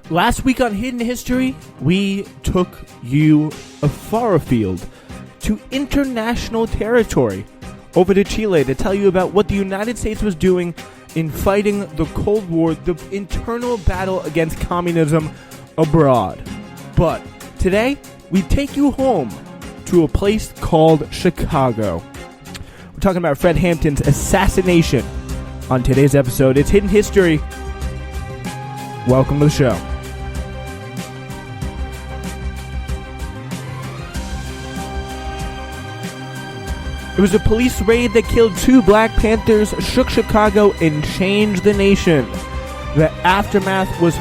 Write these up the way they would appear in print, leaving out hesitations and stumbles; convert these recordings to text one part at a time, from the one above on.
Last week on Hidden History, we took you far afield to international territory, over to Chile, to tell you about what the United States was doing in fighting the Cold War, the internal battle against communism abroad. But today, we take you home to a place called Chicago. We're talking about Fred Hampton's assassination on today's episode. It's Hidden History. Welcome to the show. It was a police raid that killed 2 Black Panthers, shook Chicago, and changed the nation. The aftermath was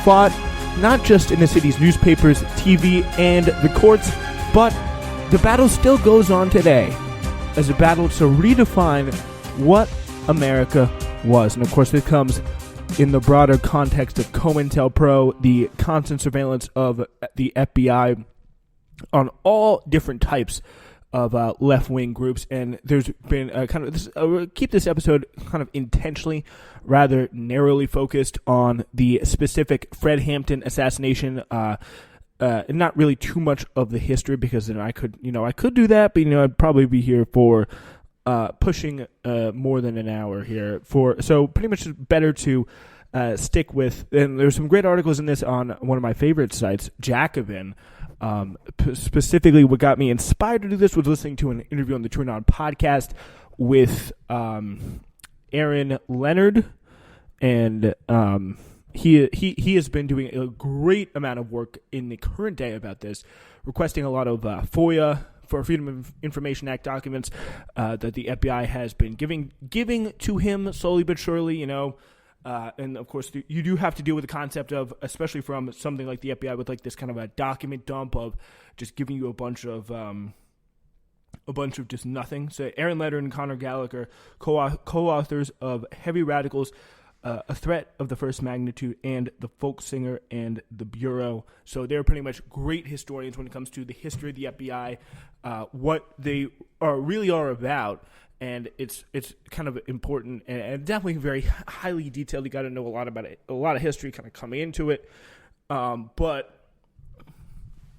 fought not just in the city's newspapers, TV, and the courts, but the battle still goes on today as a battle to redefine what America was. And of course, this comes in the broader context of COINTELPRO, the constant surveillance of the FBI on all different types of left-wing groups, and there's been kind of this. Keep this episode kind of intentionally, rather narrowly focused on the specific Fred Hampton assassination. Not really too much of the history, because then I could do that, but I'd probably be here for pushing more than an hour here. So pretty much better to stick with. And there's some great articles in this on one of my favorite sites, Jacobin. Specifically, what got me inspired to do this was listening to an interview on the Turn On podcast with Aaron Leonard, and he has been doing a great amount of work in the current day about this, requesting a lot of FOIA, for Freedom of Information Act documents that the FBI has been giving to him slowly but surely, and of course, you do have to deal with the concept of, especially from something like the FBI, with like this kind of a document dump of just giving you a bunch of just nothing. So Aaron Leonard and Connor Gallagher, co-authors of Heavy Radicals, A Threat of the First Magnitude, and The Folk Singer and the Bureau. So they're pretty much great historians when it comes to the history of the FBI, what they really are about. And it's kind of important and definitely very highly detailed. You got to know a lot about it, a lot of history kind of coming into it. But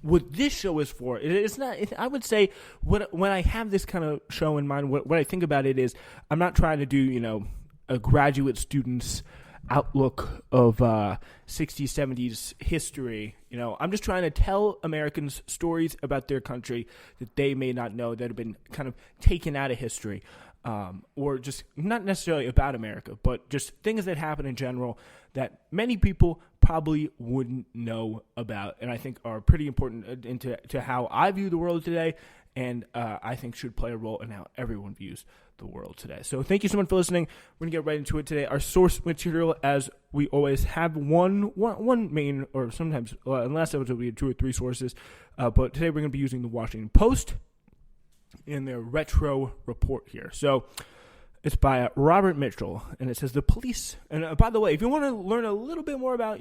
what this show is for, it's not. I would say when I have this kind of show in mind, what I think about it is, I'm not trying to do a graduate student's outlook of 60s, 70s history. I'm just trying to tell Americans stories about their country that they may not know, that have been kind of taken out of history, or just not necessarily about America, but just things that happen in general that many people probably wouldn't know about, and I think are pretty important into how I view the world today, and I think should play a role in how everyone views the world today. So thank you so much for listening. We're going to get right into it today. Our source material, as we always have, one main, or sometimes, in last episode we had 2 or 3 sources, but today we're going to be using the Washington Post in their retro report here. So it's by Robert Mitchell, and it says the police, and by the way, if you want to learn a little bit more about,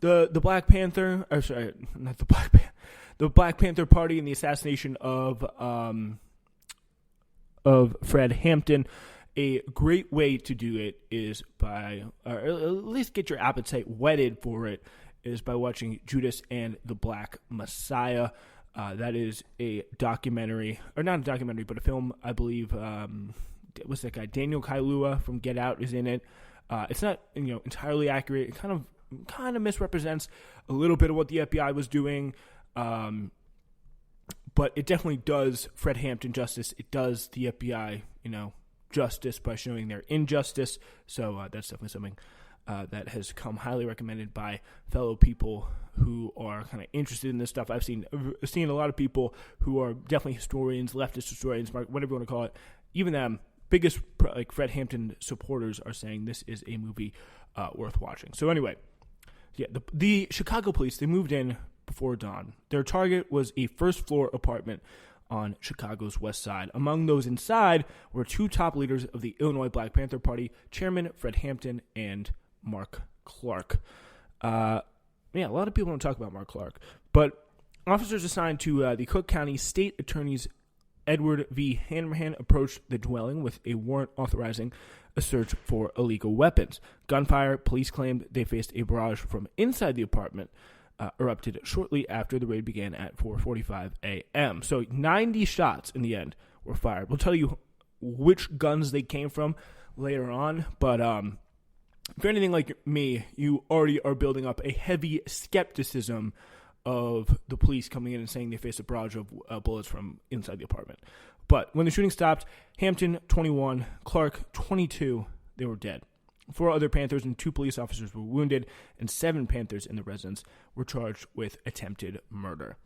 the Black Panther, or sorry, not the Black Panther, the Black Panther Party and the assassination of Fred Hampton, a great way to do it is by, or at least get your appetite whetted for it, is by watching Judas and the Black Messiah. That is a documentary, or not a documentary, but a film, I believe. What's that guy? Daniel Kaluuya from Get Out is in it. It's not entirely accurate. It kind of misrepresents a little bit of what the FBI was doing. But it definitely does Fred Hampton justice. It does the FBI, justice by showing their injustice. So that's definitely something that has come highly recommended by fellow people who are kind of interested in this stuff. I've seen a lot of people who are definitely historians, leftist historians, whatever you want to call it. Even them, biggest like Fred Hampton supporters, are saying this is a movie worth watching. So anyway, yeah, the Chicago police, they moved in before dawn. Their target was a first-floor apartment on Chicago's west side. Among those inside were 2 top leaders of the Illinois Black Panther Party, Chairman Fred Hampton and Mark Clark. A lot of people don't talk about Mark Clark, but officers assigned to the Cook County State Attorney's Edward V. Hanrahan approached the dwelling with a warrant authorizing a search for illegal weapons. Gunfire, police claimed they faced a barrage from inside the apartment, erupted shortly after the raid began at 4:45 a.m. So 90 shots in the end were fired. We'll tell you which guns they came from later on, but if you're anything like me, you already are building up a heavy skepticism of the police coming in and saying they faced a barrage of bullets from inside the apartment. But when the shooting stopped, Hampton, 21, Clark, 22, they were dead. 4 other Panthers and 2 police officers were wounded, and 7 Panthers in the residence were charged with attempted murder.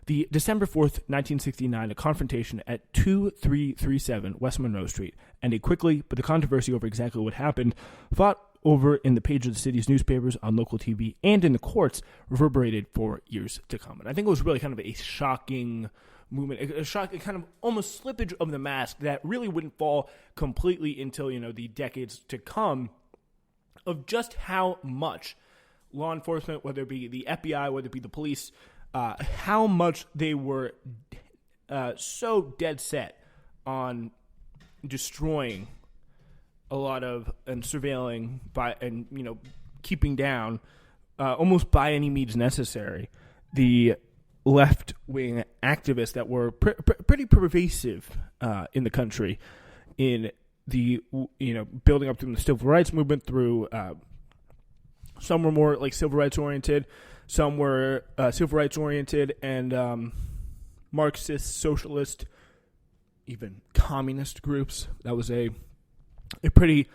The December 4th, 1969, a confrontation at 2337 West Monroe Street ended quickly, but the controversy over exactly what happened, fought over in the page of the city's newspapers, on local TV, and in the courts, reverberated for years to come. And I think it was really kind of a shocking movement, a kind of almost slippage of the mask that really wouldn't fall completely until, the decades to come, of just how much law enforcement, whether it be the FBI, whether it be the police, how much they were so dead set on destroying a lot of and surveilling keeping down almost by any means necessary the left-wing activists that were pretty pervasive in the country, in the building up through the civil rights movement, through some were more like civil rights oriented, some were civil rights oriented and Marxist, socialist, even communist groups. That was a pretty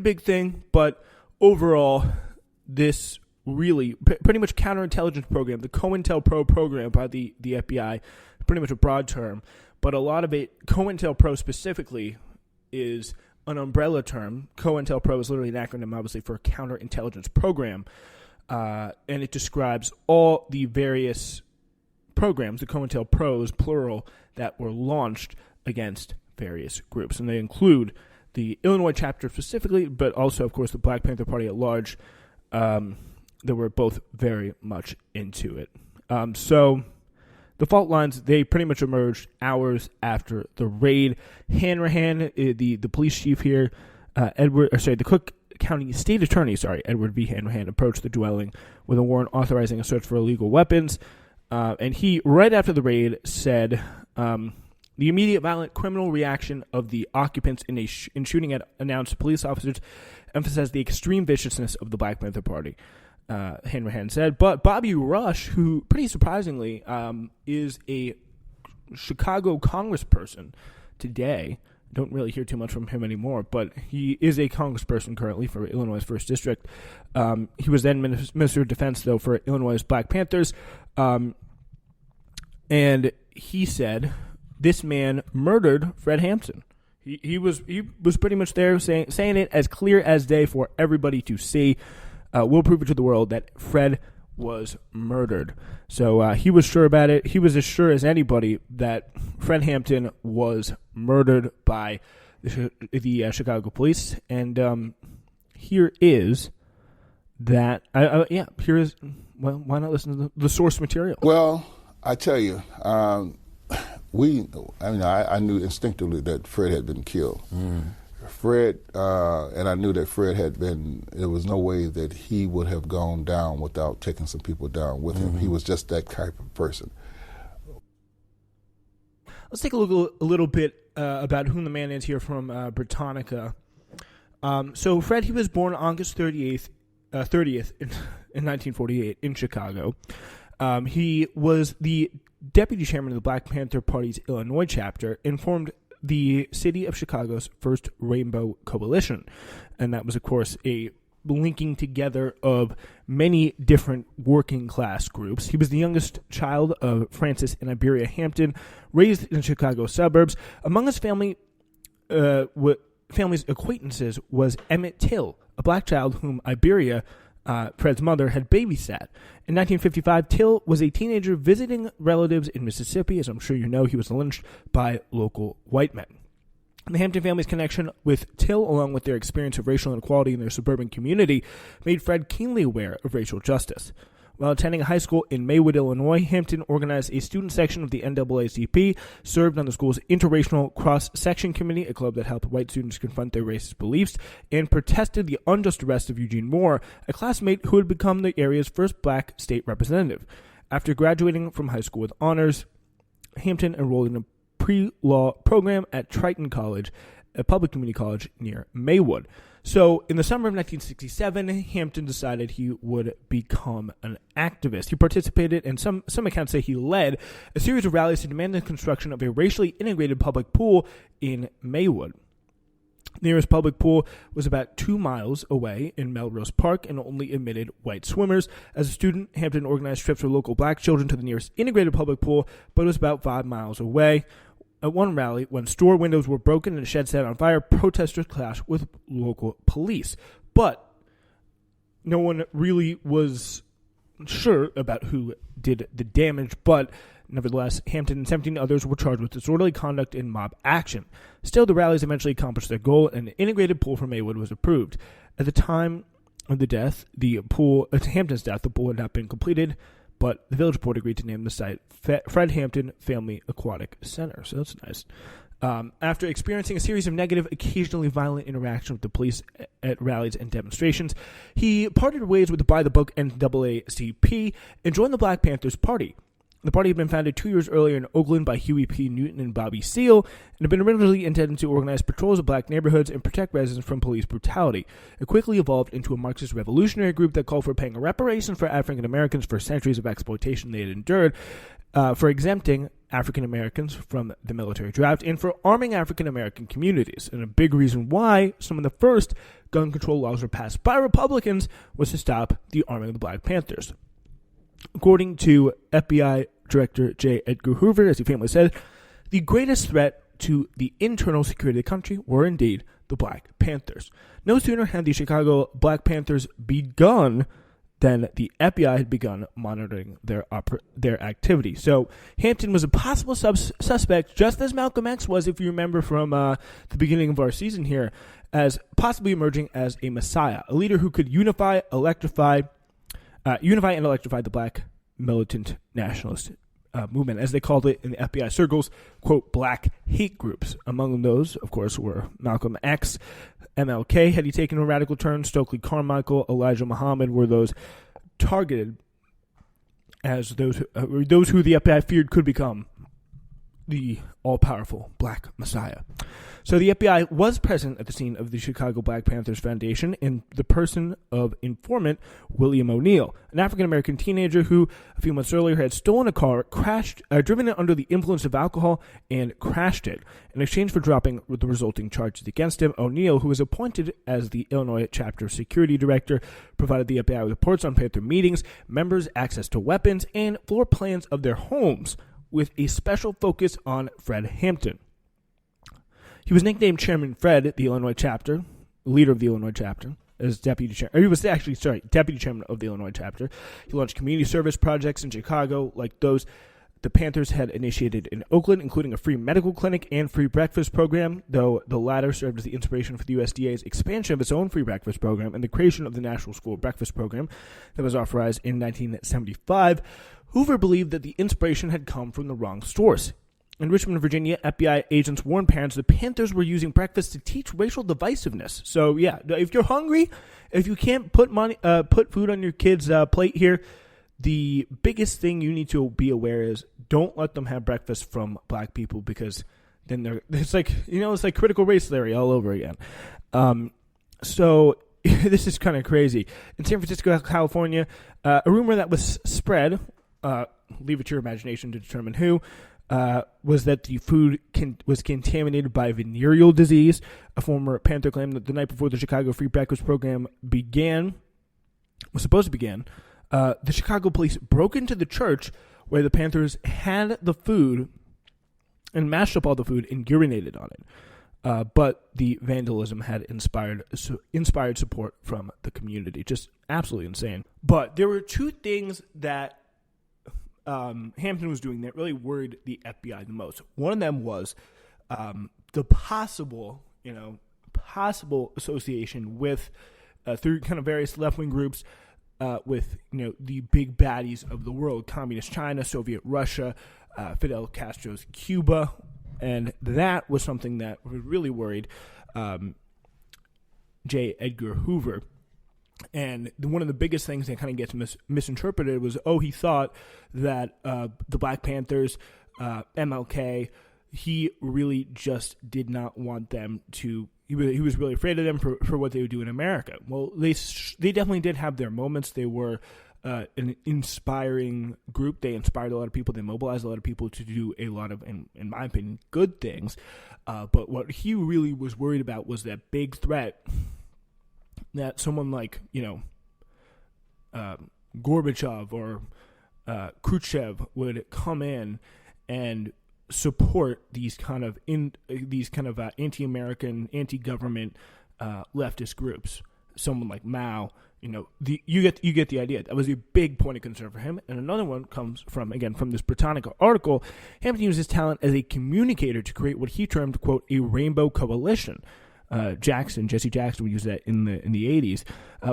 big thing, but overall, this really pretty much counterintelligence program, the COINTELPRO program by the FBI, pretty much a broad term, but a lot of it, COINTELPRO specifically, is an umbrella term. COINTELPRO is literally an acronym, obviously, for a counterintelligence program, and it describes all the various programs, the COINTELPROs, plural, that were launched against various groups, and they include the Illinois chapter specifically, but also, of course, the Black Panther Party at large. They were both very much into it. So the fault lines, they pretty much emerged hours after the raid. Hanrahan, the police chief here, the Cook County State Attorney, Edward V. Hanrahan, approached the dwelling with a warrant authorizing a search for illegal weapons. And he, right after the raid, said, the immediate violent criminal reaction of the occupants in shooting at announced police officers emphasized the extreme viciousness of the Black Panther Party, Hanrahan said. But Bobby Rush, who pretty surprisingly is a Chicago congressperson today, don't really hear too much from him anymore, but he is a congressperson currently for Illinois' 1st District. He was then Minister of Defense, though, for Illinois' Black Panthers. And he said this man murdered Fred Hampton. He was pretty much there saying it as clear as day for everybody to see. We'll prove it to the world that Fred was murdered. So he was sure about it. He was as sure as anybody that Fred Hampton was murdered by the Chicago police. And here is that. Here is. Well, why not listen to the source material? Well, I tell you, I knew instinctively that Fred had been killed. Fred, and I knew that Fred there was no way that he would have gone down without taking some people down with him. He was just that type of person. Let's take a look a little bit about who the man is here from Britannica. So Fred, he was born August 30th in 1948 in Chicago. He was the deputy chairman of the Black Panther Party's Illinois chapter and formed the city of Chicago's first Rainbow Coalition. And that was, of course, a linking together of many different working class groups. He was the youngest child of Francis and Iberia Hampton, raised in the Chicago suburbs. Among his family's acquaintances was Emmett Till, a black child whom Iberia, Fred's mother, had babysat. In 1955, Till was a teenager visiting relatives in Mississippi. As I'm sure you know, he was lynched by local white men. The Hampton family's connection with Till, along with their experience of racial inequality in their suburban community, made Fred keenly aware of racial justice. While attending high school in Maywood, Illinois, Hampton organized a student section of the NAACP, served on the school's Interracial Cross-Section Committee, a club that helped white students confront their racist beliefs, and protested the unjust arrest of Eugene Moore, a classmate who had become the area's first black state representative. After graduating from high school with honors, Hampton enrolled in a pre-law program at Triton College, a public community college near Maywood. So, in the summer of 1967, Hampton decided he would become an activist. He participated, and some accounts say he led, a series of rallies to demand the construction of a racially integrated public pool in Maywood. The nearest public pool was about 2 miles away in Melrose Park and only admitted white swimmers. As a student, Hampton organized trips for local black children to the nearest integrated public pool, but it was about 5 miles away. At one rally, when store windows were broken and a shed set on fire, protesters clashed with local police. But no one really was sure about who did the damage, but nevertheless, Hampton and 17 others were charged with disorderly conduct and mob action. Still, the rallies eventually accomplished their goal, and an integrated pool for Maywood was approved. At the time of the death, Hampton's death, the pool had not been completed, but the village board agreed to name the site Fred Hampton Family Aquatic Center. So that's nice. After experiencing a series of negative, occasionally violent interactions with the police at rallies and demonstrations, he parted ways with the by-the-book NAACP and joined the Black Panthers Party. The party had been founded 2 years earlier in Oakland by Huey P. Newton and Bobby Seale, and had been originally intended to organize patrols of black neighborhoods and protect residents from police brutality. It quickly evolved into a Marxist revolutionary group that called for paying reparations for African Americans for centuries of exploitation they had endured, for exempting African Americans from the military draft, and for arming African American communities. And a big reason why some of the first gun control laws were passed by Republicans was to stop the arming of the Black Panthers. According to FBI Director J. Edgar Hoover, as he famously said, the greatest threat to the internal security of the country were indeed the Black Panthers. No sooner had the Chicago Black Panthers begun than the FBI had begun monitoring their activity. So Hampton was a possible suspect, just as Malcolm X was, if you remember from the beginning of our season here, as possibly emerging as a messiah, a leader who could unify and electrify the black militant nationalist movement, as they called it in the FBI circles, quote, black hate groups. Among those, of course, were Malcolm X, MLK, had he taken a radical turn, Stokely Carmichael, Elijah Muhammad were those targeted as those who the FBI feared could become the all-powerful Black Messiah. So the FBI was present at the scene of the Chicago Black Panthers Foundation in the person of informant William O'Neill, an African-American teenager who a few months earlier had stolen a car, driven it under the influence of alcohol, and crashed it. In exchange for dropping the resulting charges against him, O'Neill, who was appointed as the Illinois chapter security director, provided the FBI with reports on Panther meetings, members' access to weapons, and floor plans of their homes, with a special focus on Fred Hampton. He was nicknamed Chairman Fred, the Illinois chapter, leader of the Illinois chapter, as deputy chairman. He was actually, deputy chairman of the Illinois chapter. He launched community service projects in Chicago, like those the Panthers had initiated in Oakland, including a free medical clinic and free breakfast program, though the latter served as the inspiration for the USDA's expansion of its own free breakfast program and the creation of the National School Breakfast Program that was authorized in 1975. Hoover believed that the inspiration had come from the wrong source. In Richmond, Virginia, FBI agents warned parents the Panthers were using breakfast to teach racial divisiveness. So, yeah, if you're hungry, if you can't put food on your kid's plate here, the biggest thing you need to be aware is don't let them have breakfast from black people, because then it's like critical race theory all over again. So this is kind of crazy. In San Francisco, California, a rumor that was spread, leave it to your imagination to determine who, was that the food was contaminated by venereal disease. A former Panther claimed that the night before the Chicago Free Breakfast Program was supposed to begin, the Chicago police broke into the church where the Panthers had the food and mashed up all the food and urinated on it. But the vandalism had inspired support from the community. Just absolutely insane. But there were two things that Hampton was doing that really worried the FBI the most. One of them was the possible association with through kind of various left-wing groups with the big baddies of the world: Communist China, Soviet Russia, Fidel Castro's Cuba, and that was something that really worried J. Edgar Hoover. And one of the biggest things that kind of gets misinterpreted was, he thought that the Black Panthers, MLK, he really just did not want them to. He was really afraid of them for what they would do in America. Well, they definitely did have their moments. They were an inspiring group. They inspired a lot of people. They mobilized a lot of people to do a lot of, in my opinion, good things. But what he really was worried about was that big threat that someone like, Gorbachev or Khrushchev would come in and support these kind of anti-American, anti-government leftist groups. Someone like Mao, you get the idea. That was a big point of concern for him. And another one comes from this Britannica article. Hampton used his talent as a communicator to create what he termed, quote, a rainbow coalition. Jesse Jackson would use that in the 80s,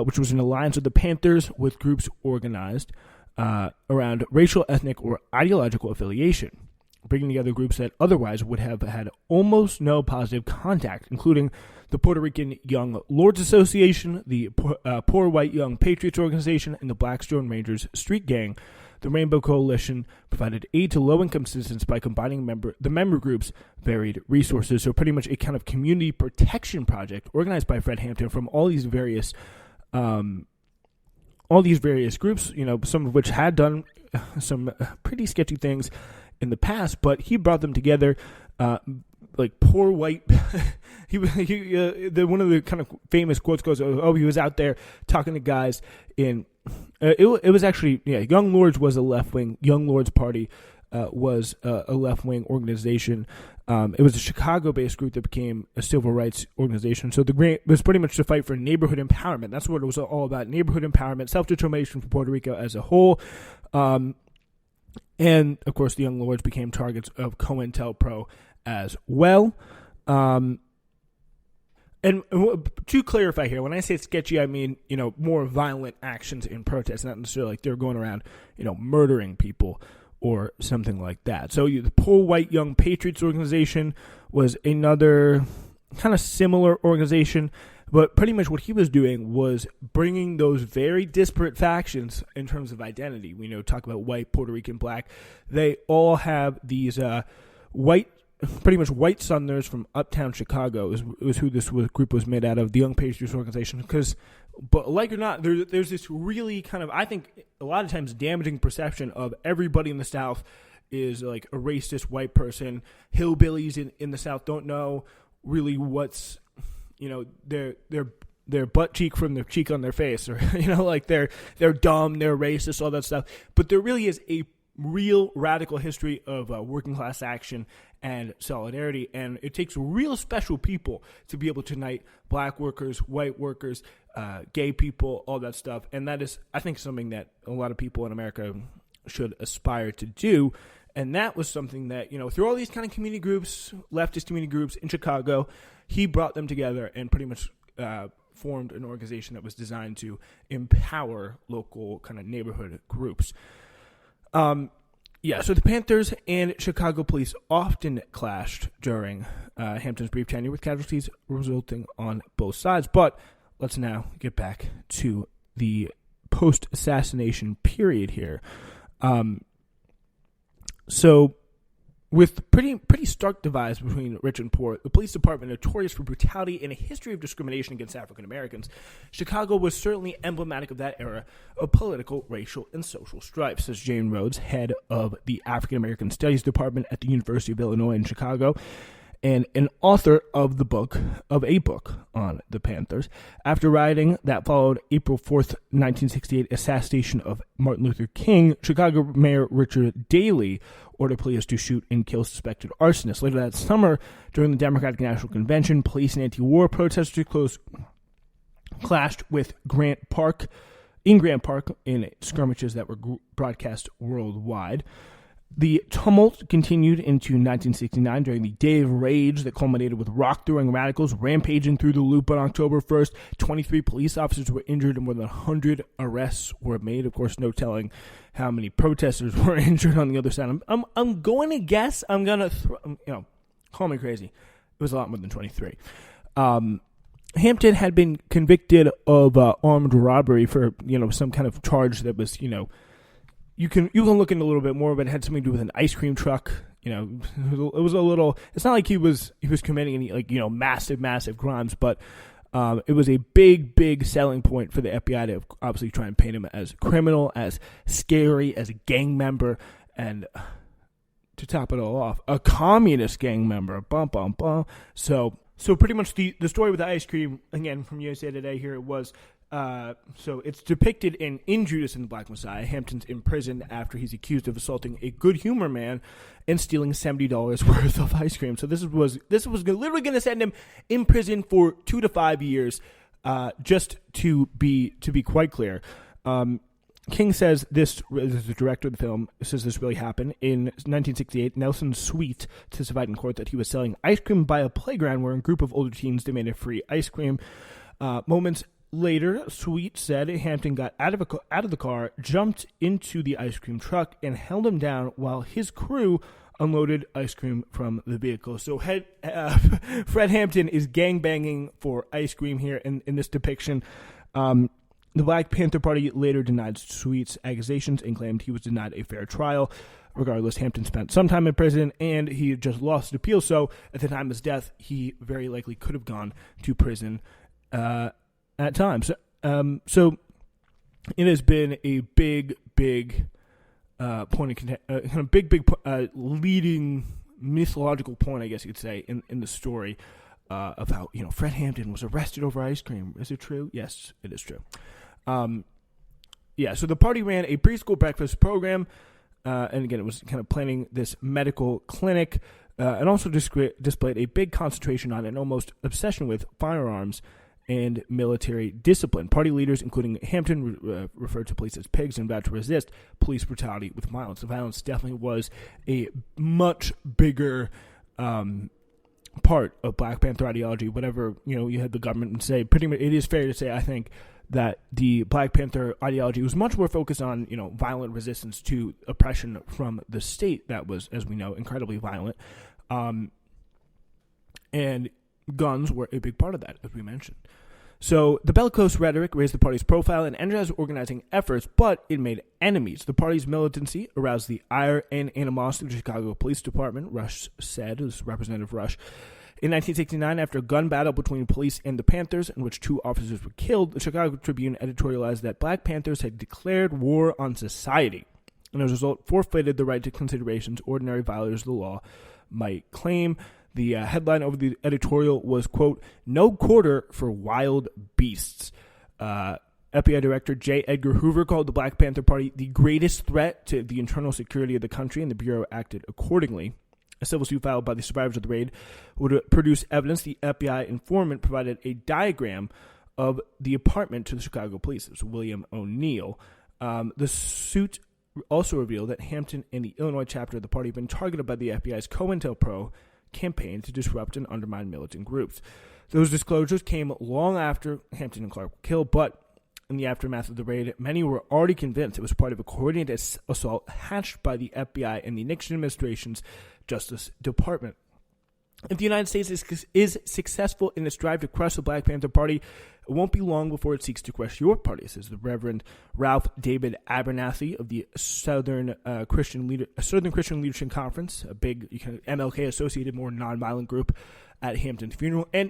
which was an alliance of the Panthers with groups organized around racial, ethnic, or ideological affiliation, bringing together groups that otherwise would have had almost no positive contact, including the Puerto Rican Young Lords Association, the Poor White Young Patriots Organization, and the Black Stone Rangers Street Gang. The Rainbow Coalition provided aid to low-income citizens by combining the member groups' varied resources. So pretty much a kind of community protection project organized by Fred Hampton from all these various groups, some of which had done some pretty sketchy things in the past, but he brought them together. Like poor white, one of the kind of famous quotes goes, he was out there talking to guys in. It was actually, Young Lords was a left-wing. Young Lords Party was a left-wing organization. It was a Chicago-based group that became a civil rights organization. So it was pretty much to fight for neighborhood empowerment. That's what it was all about: neighborhood empowerment, self-determination for Puerto Rico as a whole. And of course, the Young Lords became targets of COINTELPRO as well. And to clarify here, when I say sketchy, I mean, more violent actions in protest, not necessarily like they're going around, murdering people or something like that. So the Poor White Young Patriots Organization was another kind of similar organization, but pretty much what he was doing was bringing those very disparate factions in terms of identity. We talk about white, Puerto Rican, black. They all have these pretty much white Southerners from uptown Chicago is who this group was made out of, the Young Patriots Organization. But like or not, there's this really kind of, I think, a lot of times damaging perception of everybody in the South is like a racist white person. Hillbillies in the South don't know really what's, their butt cheek from the cheek on their face, or like they're dumb, they're racist, all that stuff. But there really is a real radical history of working class action and solidarity, and it takes real special people to be able to unite black workers, white workers, gay people, all that stuff. And that is, I think, something that a lot of people in America should aspire to do. And that was something that, through all these kind of community groups, leftist community groups in Chicago, he brought them together and pretty much formed an organization that was designed to empower local kind of neighborhood groups. So the Panthers and Chicago police often clashed during Hampton's brief tenure, with casualties resulting on both sides. But let's now get back to the post-assassination period here. So with pretty stark divides between rich and poor, the police department notorious for brutality and a history of discrimination against African Americans, Chicago was certainly emblematic of that era of political, racial, and social strife, says Jane Rhodes, head of the African American Studies Department at the University of Illinois in Chicago, and an author of a book on the Panthers. After rioting that followed April 4th, 1968 assassination of Martin Luther King, Chicago Mayor Richard Daley ordered police to shoot and kill suspected arsonists. Later that summer, during the Democratic National Convention, police and anti-war protesters clashed with Grant Park in skirmishes that were broadcast worldwide. The tumult continued into 1969 during the Day of Rage that culminated with rock-throwing radicals rampaging through the loop on October 1st. 23 police officers were injured and more than 100 arrests were made. Of course, no telling how many protesters were injured on the other side. I'm going to guess, call me crazy. It was a lot more than 23. Hampton had been convicted of armed robbery for, some kind of charge that was, you can look into a little bit more, but it had something to do with an ice cream truck. It was a little. It's not like he was committing any massive crimes, but it was a big selling point for the FBI to obviously try and paint him as a criminal, as scary, as a gang member, and to top it all off, a communist gang member. Bum bum bum. So pretty much the story with the ice cream, again from USA Today here, it was. So it's depicted in Judas and the Black Messiah. Hampton's imprisoned after he's accused of assaulting a good humor man and stealing $70 worth of ice cream. So this was literally going to send him in prison for 2 to 5 years. Just to be quite clear, King says this is the director of the film. Says this really happened in 1968. Nelson Sweet testified in court that he was selling ice cream by a playground where a group of older teens demanded free ice cream. Moments later, Sweet said Hampton got out of the car, jumped into the ice cream truck, and held him down while his crew unloaded ice cream from the vehicle. So Fred Hampton is gangbanging for ice cream here in this depiction. The Black Panther Party later denied Sweet's accusations and claimed he was denied a fair trial. Regardless, Hampton spent some time in prison, and he had just lost an appeal. So at the time of his death, he very likely could have gone to prison at times. So it has been a big point of leading mythological point, I guess you could say, in the story of how Fred Hampton was arrested over ice cream. Is it true? Yes, it is true. So the party ran a preschool breakfast program, and again, it was kind of planning this medical clinic, and also displayed a big concentration on and almost obsession with firearms and military discipline. Party leaders, including Hampton, referred to police as pigs and vowed to resist police brutality with violence. The violence definitely was a much bigger part of Black Panther ideology. Whatever you had the government say, pretty much it is fair to say, I think, that the Black Panther ideology was much more focused on violent resistance to oppression from the state that was, as we know, incredibly violent, and guns were a big part of that, as we mentioned. So the bellicose rhetoric raised the party's profile and energized organizing efforts, but it made enemies. The party's militancy aroused the ire and animosity of the Chicago Police Department, Rush said, this Representative Rush. In 1969, after a gun battle between police and the Panthers, in which 2 officers were killed, the Chicago Tribune editorialized that Black Panthers had declared war on society, and as a result, forfeited the right to considerations ordinary violators of the law might claim. The headline over the editorial was, quote, "No quarter for wild beasts." FBI Director J. Edgar Hoover called the Black Panther Party the greatest threat to the internal security of the country, and the Bureau acted accordingly. A civil suit filed by the survivors of the raid would produce evidence. The FBI informant provided a diagram of the apartment to the Chicago police. It was William O'Neill. The suit also revealed that Hampton and the Illinois chapter of the party had been targeted by the FBI's COINTELPRO campaign to disrupt and undermine militant groups. Those disclosures came long after Hampton and Clark were killed, but in the aftermath of the raid, many were already convinced it was part of a coordinated assault hatched by the FBI and the Nixon administration's Justice Department. If the United States is successful in its drive to crush the Black Panther Party, it won't be long before it seeks to crush your party, says the Reverend Ralph David Abernathy of the Southern Christian Leadership Conference, a big MLK-associated, more nonviolent group at Hampton's funeral. And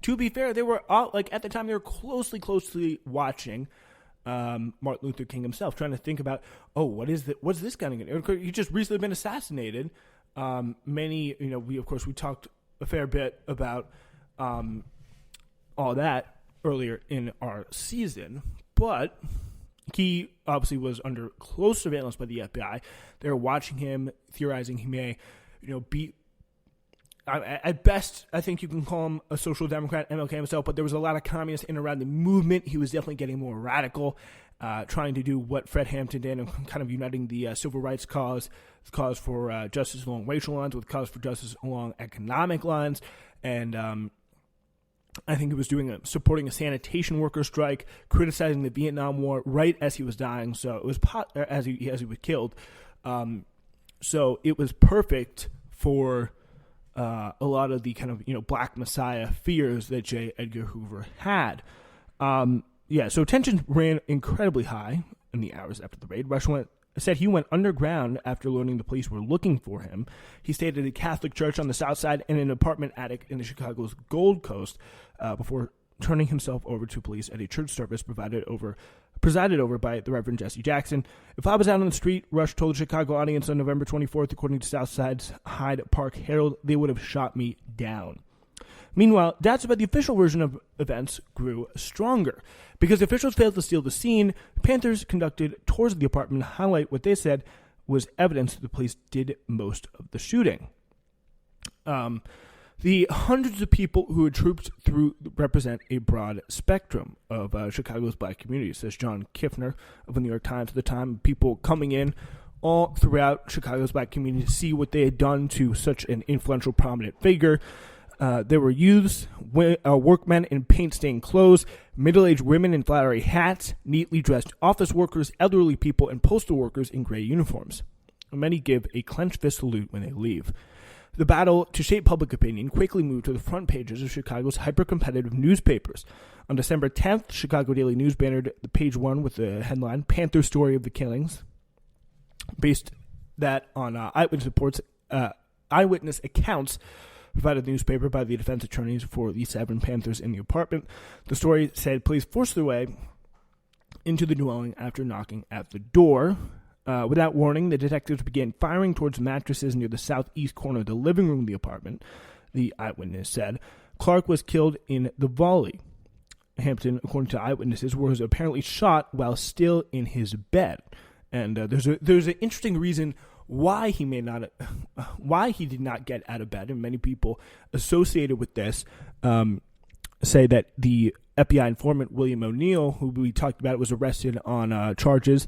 to be fair, they were all, at the time, they were closely watching Martin Luther King himself, trying to think about, what's this guy going to do? He just recently been assassinated. We talked a fair bit about all that earlier in our season, but he obviously was under close surveillance by the FBI. They were watching him, theorizing he may, be, at best, I think you can call him a social democrat, MLK himself, but there was a lot of communists in and around the movement. He was definitely getting more radical. trying to do what Fred Hampton did and kind of uniting the civil rights cause for justice along racial lines with cause for justice along economic lines. And I think he was supporting a sanitation worker strike, criticizing the Vietnam War right as he was dying. So it was as he was killed. So it was perfect for a lot of the kind of Black Messiah fears that J. Edgar Hoover had. So tensions ran incredibly high in the hours after the raid. Rush said he went underground after learning the police were looking for him. He stayed at a Catholic church on the south side and an apartment attic in the Chicago's Gold Coast before turning himself over to police at a church service presided over by the Reverend Jesse Jackson. "If I was out on the street," Rush told the Chicago audience on November 24th, according to Southside's Hyde Park Herald, "they would have shot me down." Meanwhile, doubts about the official version of events grew stronger. Because officials failed to steal the scene, Panthers conducted tours of the apartment to highlight what they said was evidence that the police did most of the shooting. The hundreds of people who had trooped through represent a broad spectrum of Chicago's Black community, says John Kiffner of the New York Times at the time. People coming in all throughout Chicago's Black community to see what they had done to such an influential, prominent figure. There were youths, workmen in paint-stained clothes, middle-aged women in flowery hats, neatly dressed office workers, elderly people, and postal workers in gray uniforms. Many give a clenched fist salute when they leave. The battle to shape public opinion quickly moved to the front pages of Chicago's hyper-competitive newspapers. On December 10th, Chicago Daily News bannered the page 1 with the headline, "Panther Story of the Killings," based that on eyewitness accounts provided the newspaper by the defense attorneys for the 7 Panthers in the apartment. The story said police forced their way into the dwelling after knocking at the door. Without warning, the detectives began firing towards mattresses near the southeast corner of the living room of the apartment, the eyewitness said. Clark was killed in the volley. Hampton, according to eyewitnesses, was apparently shot while still in his bed. And there's an interesting reason why he did not get out of bed, and many people associated with this say that the FBI informant William O'Neill, who we talked about, was arrested on charges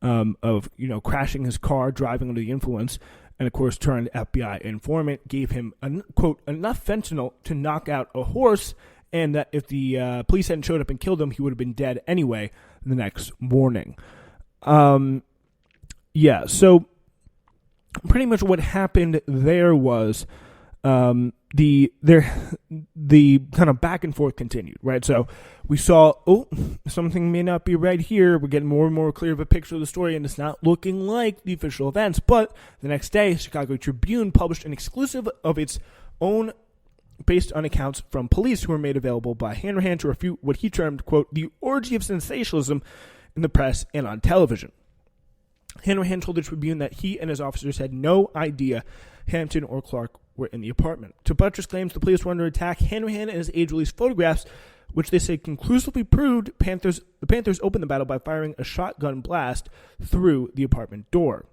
of crashing his car, driving under the influence, and of course turned FBI informant, gave him quote enough fentanyl to knock out a horse, and that if the police hadn't showed up and killed him, he would have been dead anyway the next morning. So pretty much what happened there was the kind of back and forth continued, right? So we saw, something may not be right here. We're getting more and more clear of a picture of the story, and it's not looking like the official events. But the next day, Chicago Tribune published an exclusive of its own based on accounts from police who were made available by Hanrahan to refute what he termed, quote, the orgy of sensationalism in the press and on television. Hanrahan told the Tribune that he and his officers had no idea Hampton or Clark were in the apartment. To buttress claims the police were under attack, Hanrahan and his aide released photographs, which they say conclusively proved the Panthers opened the battle by firing a shotgun blast through the apartment door,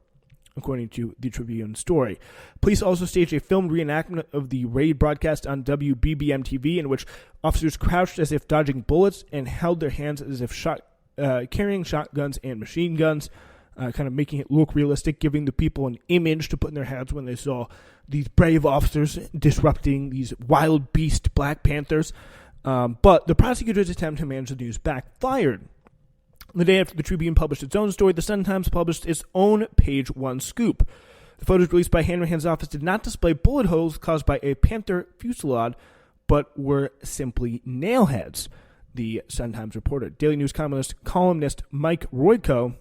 according to the Tribune story. Police also staged a filmed reenactment of the raid broadcast on WBBM-TV, in which officers crouched as if dodging bullets and held their hands as if carrying shotguns and machine guns, kind of making it look realistic, giving the people an image to put in their heads when they saw these brave officers disrupting these wild beast Black Panthers. But the prosecutor's attempt to manage the news backfired. The day after the Tribune published its own story, the Sun-Times published its own page 1 scoop. The photos released by Hanrahan's office did not display bullet holes caused by a Panther fusillade, but were simply nail heads, the Sun-Times reported. Daily News columnist Mike Royko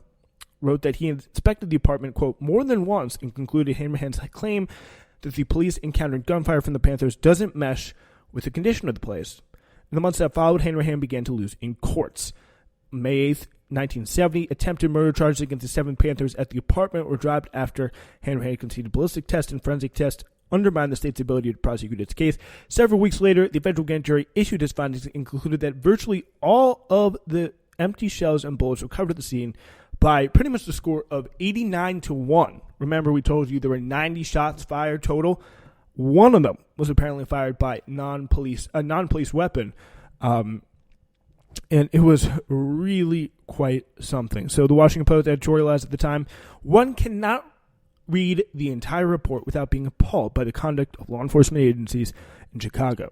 wrote that he inspected the apartment, quote, more than once, and concluded Hanrahan's claim that the police encountered gunfire from the Panthers doesn't mesh with the condition of the place. In the months that followed, Hanrahan began to lose in courts. May 8th, 1970, attempted murder charges against the 7 Panthers at the apartment were dropped after Hanrahan conceded ballistic test and forensic test undermined the state's ability to prosecute its case. Several weeks later, the federal grand jury issued its findings and concluded that virtually all of the empty shells and bullets recovered at the scene by pretty much the score of 89-1. Remember, we told you there were 90 shots fired total. One of them was apparently fired by a non-police weapon. And it was really quite something. So the Washington Post editorialized at the time, one cannot read the entire report without being appalled by the conduct of law enforcement agencies in Chicago.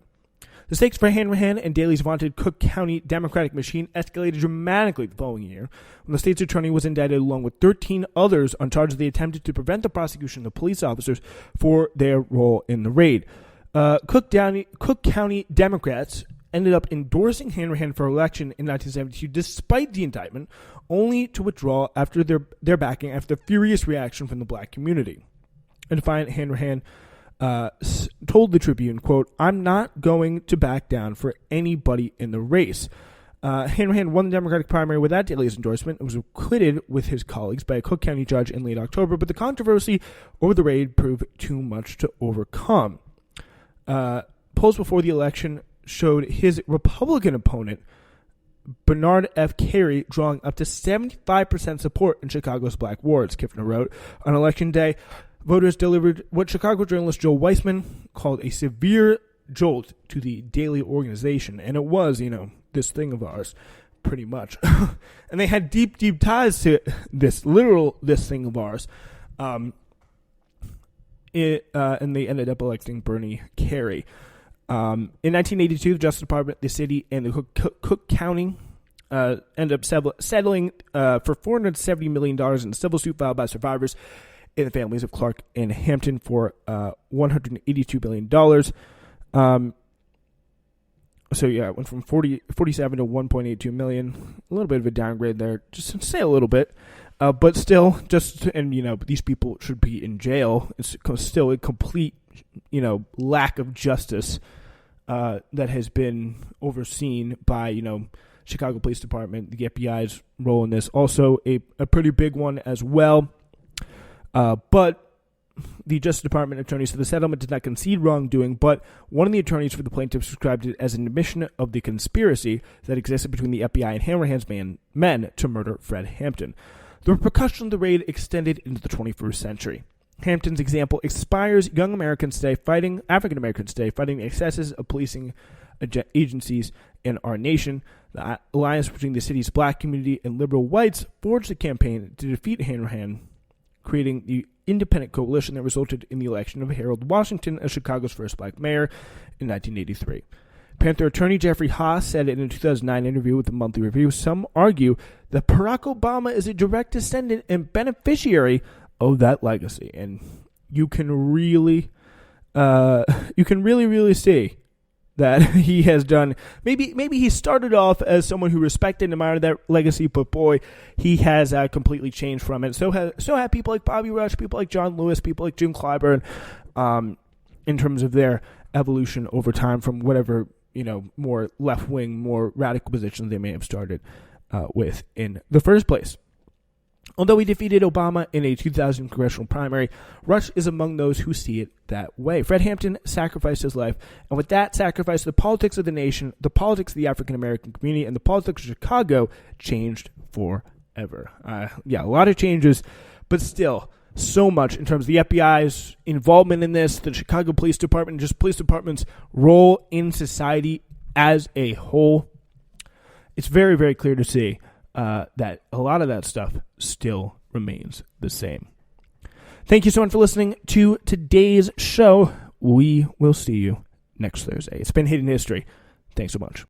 The stakes for Hanrahan and Daley's vaunted Cook County Democratic machine escalated dramatically the following year when the state's attorney was indicted along with 13 others on charges they attempted to prevent the prosecution of police officers for their role in the raid. Cook County Democrats ended up endorsing Hanrahan for election in 1972 despite the indictment, only to withdraw after their backing after the furious reaction from the black community. A defiant Hanrahan told the Tribune, quote, "I'm not going to back down for anybody in the race." Hanrahan won the Democratic primary without Daley's endorsement and was acquitted with his colleagues by a Cook County judge in late October, but the controversy over the raid proved too much to overcome. Polls before the election showed his Republican opponent, Bernard F. Carey, drawing up to 75% support in Chicago's black wards, Kiffner wrote. On election day, voters delivered what Chicago journalist Joe Weissman called a severe jolt to the Daley organization. And it was, this thing of ours, pretty much. And they had deep, deep ties to this thing of ours. And they ended up electing Bernie Carey. In 1982, the Justice Department, the city, and the Cook County ended up settling for $470 million in a civil suit filed by survivors and the families of Clark and Hampton for $182 million. So, yeah, it went from 47 to $1.82 million. A little bit of a downgrade there, just to say a little bit. But still, these people should be in jail. It's still a complete, lack of justice that has been overseen by, Chicago Police Department, the FBI's role in this. Also a pretty big one as well. But the Justice Department attorney said the settlement did not concede wrongdoing, but one of the attorneys for the plaintiffs described it as an admission of the conspiracy that existed between the FBI and Hanrahan's men to murder Fred Hampton. The repercussions of the raid extended into the 21st century. Hampton's example inspires African Americans today fighting the excesses of policing agencies in our nation. The alliance between the city's black community and liberal whites forged a campaign to defeat Hanrahan, creating the independent coalition that resulted in the election of Harold Washington as Chicago's first black mayor in 1983. Panther attorney Jeffrey Haas said in a 2009 interview with the Monthly Review, some argue that Barack Obama is a direct descendant and beneficiary of that legacy. And you can really see that he has done. Maybe he started off as someone who respected and admired that legacy, but boy, he has completely changed from it. So have people like Bobby Rush, people like John Lewis, people like Jim Clyburn, in terms of their evolution over time from whatever more left-wing, more radical positions they may have started with in the first place. Although he defeated Obama in a 2000 congressional primary, Rush is among those who see it that way. Fred Hampton sacrificed his life, and with that sacrifice, the politics of the nation, the politics of the African-American community, and the politics of Chicago changed forever. A lot of changes, but still, so much in terms of the FBI's involvement in this, the Chicago Police Department, and just police department's role in society as a whole. It's very, very clear to see that a lot of that stuff still remains the same. Thank you so much for listening to today's show. We will see you next Thursday. It's been Hidden History. Thanks so much.